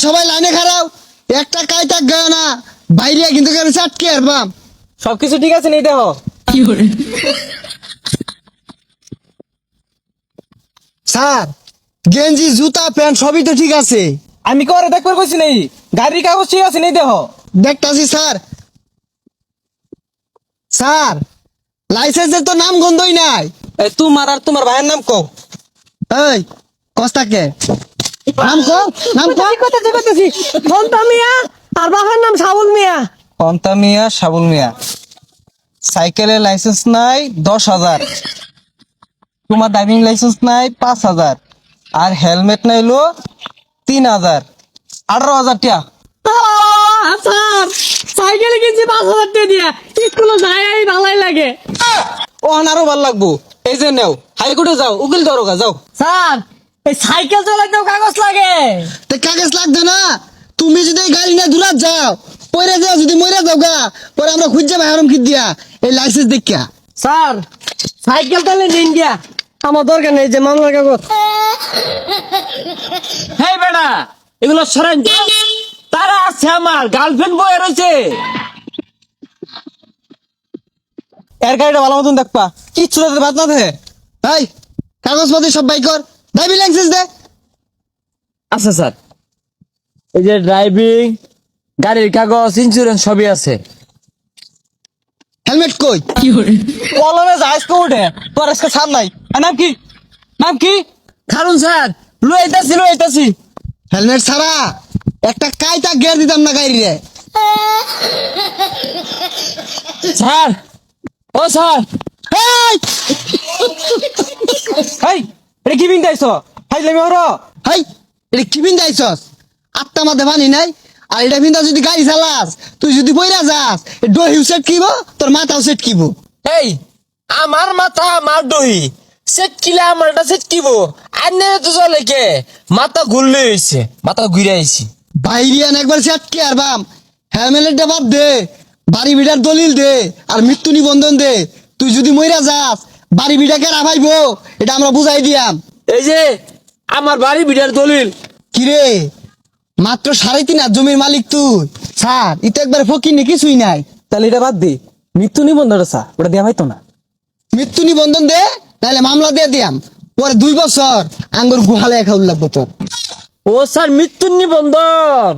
সবাই লাইনে খারাপ, একটা কায়তা গায় না বাইরে কিন্তু চাটকে আরবাম। সবকিছু ঠিক আছে নেই দেহ? স্যার গেঞ্জি জুতা প্যান্ট সবই তো ঠিক আছে। আমি করে দেখবার কইছি নেই, গাড়ির কাগজ ঠিক আছে নেই দেহ? দেখতাছি স্যার। স্যার লাইসেন্সের তো নাম গন্ধই নাই। তোমার আর তোমার ভাইয়ের নাম কও। এই কস্তাকে নাম কো, নাম কো। করতেছি ফন্তা মিয়া আর বাবার নাম সাবুল মিয়া। পন্তা মিয়া, সাবুল মিয়া। সাইকেলের লাইসেন্স নাই 10,000, তোমার ড্রাইভিং লাইসেন্স নাই 5,000, আর হেলমেট নাইলো 3,000, 18,000 টাকা। স্যার সাইকেলে কিনছি 5,000 টাকা দিয়া, স্কুলে যাই ভালোই লাগে। ও আরো ভাল লাগবো। এই যে নেও, হাইকোর্টে যাও, উকিল দরগা যাও। স্যার এই সাইকেল চালাইতেও কাগজ লাগে? তে কাগজ লাগবে না? তুমি যদি এই গাড়ি নিয়ে দূরাত যাও, পরে যাও, যদি মরে যাও গা, পরে আমরা খুঁজে পাই হারম কি দিয়া এই লাইসেন্স দেখিয়া। স্যার সাইকেল তাহলে নিন গিয়া, আমার দরকার নেই যে মামলার কাগজ। হেই বেটা, এগুলো সরেন তো। তারা আছে আমার গার্লফ্রেন্ড বয়ে রয়েছে। এর গাড়িটা ভালো মতন দেখবা, কিচ্ছু যাতে বাদ না থাকে। এই কাগজপত্র সব বাই কর, ড্রাইভিং লাইসেন্স দে। আচ্ছা স্যার, এই যে ড্রাইভিং, গাড়ির কাগজ, ইন্স্যুরেন্স সবই আছে। হেলমেট কই? কলমে যাইস কোর্টে, তোর আজকে ছাড় নাই। আর নাম কি? নাম কি? খারুন স্যার, লইতাছি লইতাছি। হেলমেট ছাড়া একটা কায়তা গিয়ার দিতাম না গাড়ি রে। স্যার, ও স্যার, এই এই এটা কি বিন যাইছ? ফাইলামি হর। হাই এটা কি বিন্দা আইছস? আত্মা মাথা পানি নাই। আর এটা বিন্দা যদি গাড়ি চালাস, তুই যদি বইরা যাস, ডহিউ সেট কিব, তোর মাথাও সেট কিব। এই আমার মাথা আমার দহি সেট কিলা, আমারটা সেট কিব। আন্নে তো চলে কে মাথা ঘুরলে হইছে, মাথা ঘুরে আইছি। বাইরিয়ান একবার সেট কি আর বাম। হেলমেটটা বাদ দে, বাড়ি বিড়ার দলিল দে, আর মৃত্যু নিবন্ধন দে। তুই যদি মইরা যাস, বাড়ি বিড়াকে রাভাইবো, এটা আমরা বুঝাই দিয়াম। এই যে আমার বাড়ি বিটার দলিল। কিরে মাত্র 3.5 জমির মালিক তুই? স্যার এটা একবার ফকির নি, কিছুই নাই। তাহলে এটা বাদ দে, মৃত্যু নিবন্ধন আছে ওটা দেওয়া হয়তো না। মৃত্যু নিবন্ধন দে, তাহলে মামলা দিয়ে দিয়াম। পরে 2 বছর আঙ্গুর গুহালে খাউল লাগবো তোর। ও স্যার, মৃত্যুর নিবন্ধন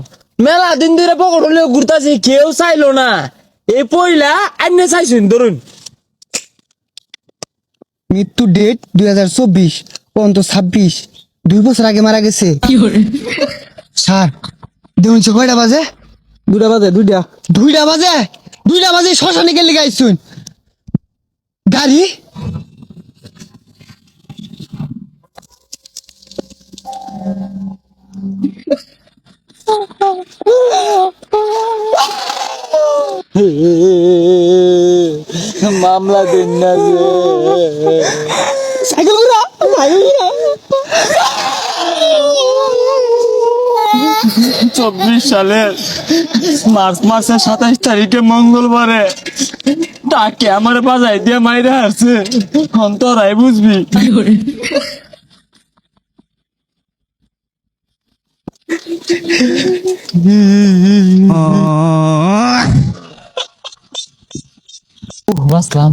মেলা দিন ধরে পকড় হলেও ঘুরতাছি, কেউ চাইলো না। এই পয়লা আইনে চাইছুন ধরুন। মৃত্যু ডেট 2024, পর্যন্ত 26, 2 বছর আগে মারা গেছে। স্যার দেখুন কয়টা বাজে? 2টা বাজে, 2টা। 2টা বাজে? 2টা বাজে শ্মশানে গেলে গাইছুন গাড়ি। মামলা দিন না যে। সাইকেল ঘুরা, সাইকেল ঘুরা। 24 সালের মার্চ মাসের 27 তারিখে মঙ্গলবারে ডাকে আমার বাজাই দিয়ে মাইরা আসছে। অন্তরাই বুঝবি। বাসলাম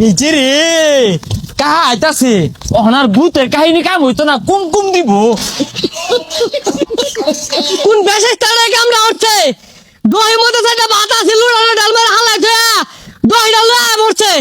এই যে রে কাহা আইতাছে, ওনার ভূতের কাহিনী কাম হইতো না, কুমকুম দিব। কোন বেশে তারে কামড়া উঠছে? দই মধ্যে সেটা ভাত আছে, লুড়ানো ডাল মেরে হালাই থয়া দই ডাল মরছে।